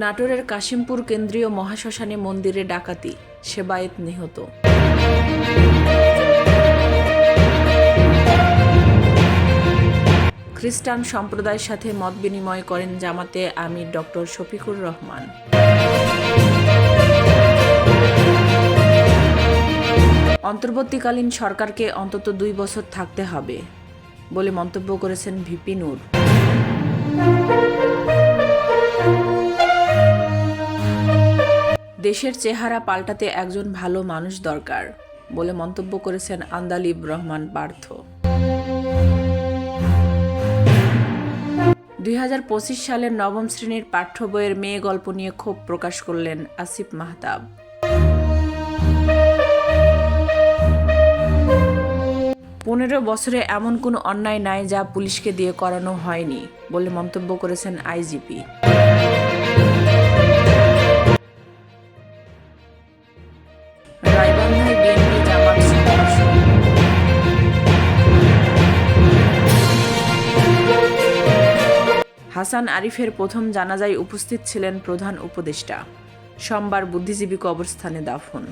নাটোরের কাশিমপুর কেন্দ্রীয় মহাশ্মশানে মন্দিরে ডাকাতি, সেবায়েত নিহত। খ্রিস্টান সম্প্রদায়ের সাথে মত বিনিময় করেন জামাতে আমির ডক্টর শফিকুর রহমান। অন্তর্বর্তীকালীন সরকারকে অন্তত 2 বছর থাকতে হবে বলে মন্তব্য করেছেন ভিপি নূর। দেশের চেহারা পাল্টাতে একজন ভালো মানুষ দরকার বলে মন্তব্য করেছেন আন্দালিব রহমান পার্থ। 2025 সালের 9ম শ্রেণীর পাঠ্য বইয়ের মেয়ে গল্প নিয়ে ক্ষোভ প্রকাশ করলেন আসিফ মাহতাব। "15 বছরে এমন কোনো অন্যায় নাই যা পুলিশকে দিয়ে করানো হয়নি" বলে মন্তব্য করেছেন আইজিপি। গাইবান্ধায় বিএনপি জামাত সংঘর্ষ। হাসান আরিফের প্রথম জানাজায় উপস্থিত ছিলেন প্রধান উপদেষ্টা। সোমবার বুদ্ধিজীবী কবরস্থানে দাফন।